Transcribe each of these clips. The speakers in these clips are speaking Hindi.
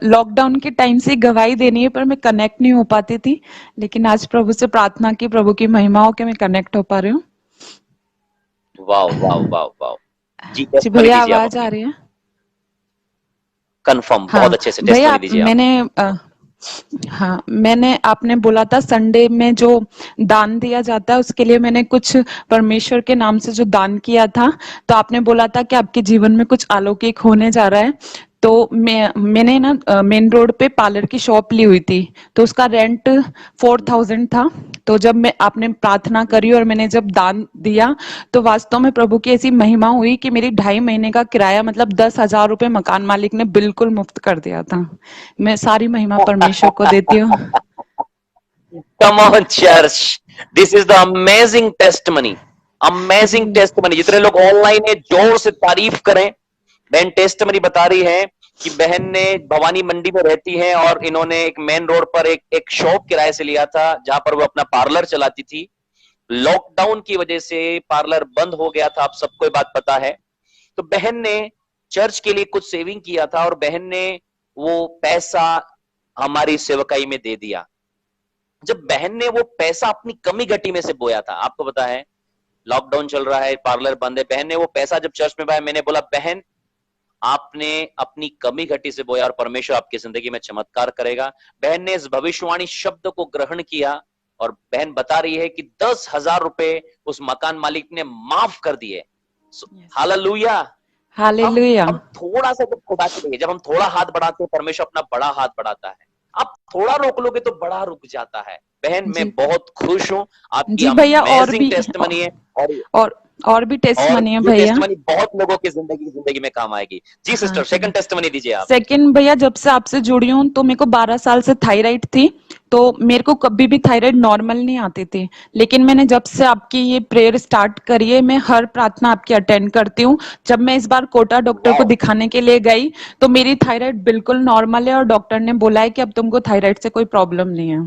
लॉकडाउन के टाइम से गवाही देनी है, पर मैं कनेक्ट नहीं हो पाती थी, लेकिन आज प्रभु से प्रार्थना की, प्रभु की महिमा हो के मैं कनेक्ट हो पा रही हूँ। वाह वाह वाह वाह। जी, जी टेस्टमनी भैया, दीजिए आप आवाज आ अपनी। रही है? कंफर्म, बहुत हाँ अच्छे से भैया, टेस्टमनी दीजिए आप। हाँ मैंने, आपने बोला था संडे में जो दान दिया जाता है उसके लिए मैंने कुछ परमेश्वर के नाम से जो दान किया था, तो आपने बोला था कि आपके जीवन में कुछ अलौकिक होने जा रहा है। तो मैंने ना मेन रोड पे पार्लर की शॉप ली हुई थी, तो उसका रेंट 4000 था। तो जब मैं आपने प्रार्थना करी और मैंने जब दान दिया, तो वास्तव में प्रभु की ऐसी महिमा हुई कि मेरी 2.5 महीने का किराया मतलब 10,000 रुपए मकान मालिक ने बिल्कुल मुफ्त कर दिया था। मैं सारी महिमा परमेश्वर को देती हूँ। Come on church, this is the amazing testimony, जी अमेजिंग टेस्टमनी। जितने लोग ऑनलाइन है जोर से तारीफ करें। बहन टेस्टमनी बता रही है कि बहन ने भवानी मंडी में रहती हैं और इन्होंने एक मेन रोड पर एक शॉप किराए से लिया था जहां पर वो अपना पार्लर चलाती थी। लॉकडाउन की वजह से पार्लर बंद हो गया था, आप सबको ये बात पता है। तो बहन ने चर्च के लिए कुछ सेविंग किया था और बहन ने वो पैसा हमारी सेवकाई में दे दिया। जब बहन ने वो पैसा अपनी कमी घटी में से बोया था, आपको पता है लॉकडाउन चल रहा है, पार्लर बंद है, बहन ने वो पैसा जब चर्च में पाया, मैंने बोला बहन आपने अपनी कमी घटी से बोया और परमेश्वर आपकी जिंदगी में चमत्कार करेगा। बहन ने इस भविष्यवाणी शब्द को ग्रहण किया और बहन बता रही है कि 10,000 रुपए उस मकान मालिक ने माफ कर दिए। हालेलुया। हम हालेलुया। हम थोड़ा सा जब खुदाते हैं, जब हम थोड़ा हाथ बढ़ाते हैं, परमेश्वर अपना बड़ा हाथ बढ़ाता है। आप थोड़ा रोक लोगे तो बड़ा रुक जाता है। बहन मैं जी बहुत खुश हूं, आपकी जी भैया, अमेजिंग टेस्टमनी है। और और और भी टेस्ट और मनी है ये भैया। टेस्टमनी बहुत लोगों की जिंदगी में काम आएगी। जी हाँ सिस्टर, जी। सेकंड टेस्टमनी दीजिए आप। सेकंड भैया, जब से आपसे जुड़ी हूँ तो मेरे को 12 साल से थायराइड थी। तो मेरे को कभी भी थायराइड नॉर्मल नहीं आती थी, लेकिन मैंने जब से आपकी ये प्रेयर स्टार्ट करी है, मैं हर प्रार्थना आपकी अटेंड करती हूँ। जब मैं इस बार कोटा डॉक्टर को वाओ, दिखाने के लिए गई, तो मेरी थायराइड बिल्कुल नॉर्मल है और डॉक्टर ने बोला है कि अब तुमको थायराइड से कोई प्रॉब्लम नहीं है।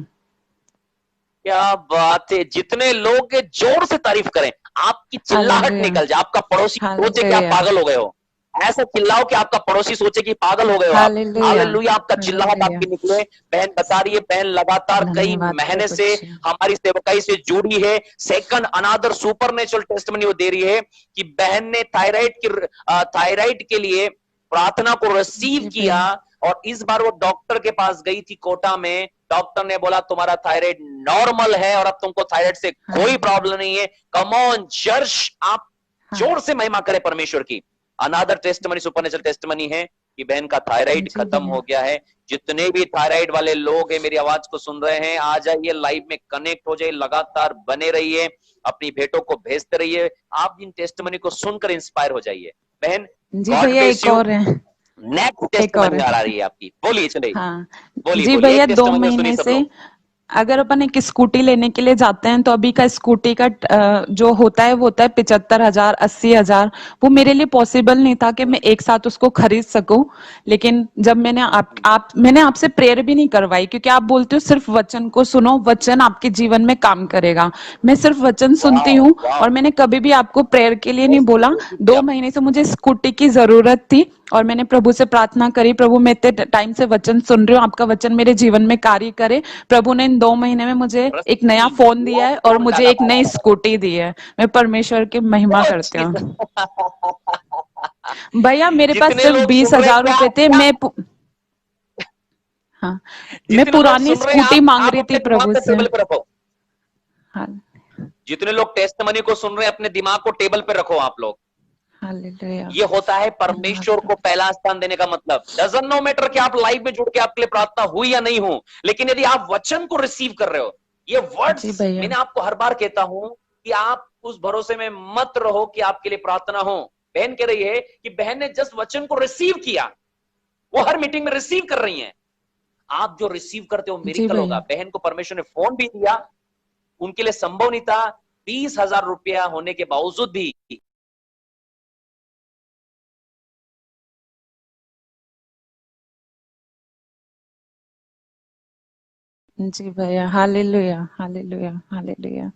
क्या बात है। जितने लोग जोर से तारीफ करें, आपकी चिल्लाहट हालेलुया। निकल जाए, आपका पड़ोसी सोचे कि आप हालेलुया। पागल हो गए हो। ऐसा चिल्लाओ कि आपका पड़ोसी सोचे कि पागल हो गए हो आप। हालेलुया। हालेलुया, आपका चिल्लाहट हालेलुया। आपकी निकले। बहन बता रही है, बहन लगातार कई धन्यवाद महीने प्रभु से जी। हमारी सेवकाई से जुड़ी है। सेकंड अनादर सुपरनेचुरल टेस्टमनी वो दे रही है कि बहन ने थायराइड के लिए प्रार्थना को रिसीव जी किया भैया। और इस बार वो डॉक्टर के पास गई थी कोटा में। डॉक्टर ने बोला तुम्हारा थायराइड नॉर्मल है और अब तुमको थायराइड से कोई हालेलुया। प्रॉब्लम नहीं है। कम ऑन चर्च, आप हाँ जोर से महिमा करें परमेश्वर की। अनादर टेस्टमनी, सुपरनेचुरल टेस्टमनी है कि बहन का थायराइड जी खत्म हो भैया। गया है। जितने भी थायराइड वाले लोग हैं मेरी आवाज को सुन रहे हैं, आ जाइए लाइव में कनेक्ट हो जाइए, लगातार बने रहिए, अपनी भेंटों को भेजते रहिए। आप इन टेस्टमनी को सुनकर इंस्पायर हो जाइए। बहन जी गॉड भैया, ब्लेस एक यू। और है। नेक्स्ट एक और टेस्टमनी आ है। रही है आपकी, बोलिए, चलिए हाँ बोलिए जी बोलिए, भैया, एक दो टेस्टमनी सुनिए महीने सब से लोग। अगर अपन एक स्कूटी लेने के लिए जाते हैं, तो अभी का स्कूटी का जो होता है वो होता है 75,000, 80,000। वो मेरे लिए पॉसिबल नहीं था कि मैं एक साथ उसको खरीद सकूं। लेकिन जब मैंने आपसे प्रेयर भी नहीं करवाई, क्योंकि आप बोलते हो सिर्फ वचन को सुनो, वचन आपके जीवन में काम करेगा। मैं सिर्फ वचन सुनती वाओ हूँ, वाओ, और मैंने कभी भी आपको प्रेयर के लिए नहीं बेस्ट बोला। बेस्ट दो किया आपने। महीने से मुझे स्कूटी की जरूरत थी, और मैंने प्रभु से प्रार्थना करी, प्रभु मैं इतने टाइम से वचन सुन रही हूँ, आपका वचन मेरे जीवन में कार्य करे। प्रभु ने इन 2 महीने में मुझे एक नया रसीव, फोन दिया है और लॉकडाउन मुझे डाला एक नई बाहर। स्कूटी दी है। मैं परमेश्वर की महिमा बहुत करती अच्छी हूँ। भैया मेरे पास जितने सिर्फ लोग बीस सुन रहे हैं, हजार क्या रुपए थे। क्या हाँ, मैं जितने लोग पुरानी सुन रहे हैं, स्कूटी मांग आप रही थी अपने दिमाग प्रभु को से। टेबल पे रखो। हाँ। जितने लोग टेस्टमनी को सुन रहे हैं, अपने दिमाग को टेबल पे रखो आप लोग। हालेलुया। ये होता है धन्यवाद परमेश्वर को प्रभु जी। पहला स्थान देने का मतलब। डजंट नो मैटर कि आप लाइव में जुड़ के आपके लिए प्रार्थना हुई या नहीं हो, लेकिन यदि आप वचन को रिसीव कर रहे हो, ये जी वर्ड्स भैया। मैंने आपको हर बार कहता हूं कि आप उस भरोसे में मत रहो कि आपके लिए प्रार्थना हो। बहन कह रही है कि बहन ने जस्ट वचन को रिसीव किया, वो हर मीटिंग में रिसीव कर रही हैं। आप जो रिसीव करते हो जी मिरेकल होगा। भैया। बहन को परमेश्वर ने फोन भी दिया, उनके लिए संभव नहीं था, 20,000 रुपया होने के बावजूद भी। जी भैया। हालेलुया। हालेलुया। हालेलुया।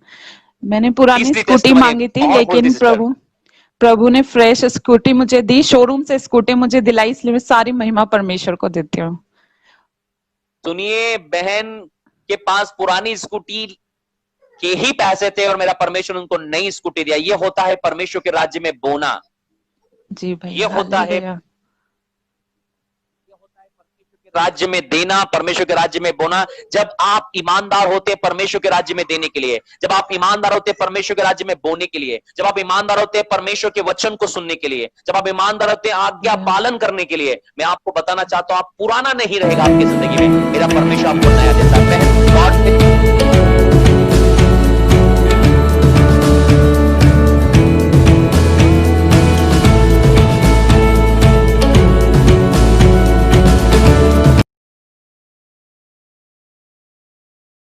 मैंने पुरानी तीसरी स्कूटी टेस्टमनी मांगी थी, पावरफुल थी लेकिन सिस्टर। प्रभु प्रभु ने फ्रेश स्कूटी मुझे दी, शोरूम से स्कूटी मुझे दिलाई, इसलिए मैं सारी महिमा परमेश्वर को देती हूँ। सुनिए, बहन के पास पुरानी स्कूटी के ही पैसे थे और मेरा परमेश्वर उनको नई स्कूटी दिया। ये होता है परमेश्वर के राज्य में बोना। जी भाई, ये होता है हालेलुया। राज्य में देना, परमेश्वर के राज्य में बोना। जब आप ईमानदार होते हैं परमेश्वर के राज्य में देने के लिए, जब आप ईमानदार होते हैं परमेश्वर के राज्य में बोने के लिए, जब आप ईमानदार होते हैं परमेश्वर के वचन को सुनने के लिए, जब आप ईमानदार होते हैं आज्ञा पालन करने के लिए, मैं आपको बताना चाहता हूं, आप पुराना नहीं रहेगा आपकी जिंदगी में। मेरा परमेश्वर आपको नया देता है।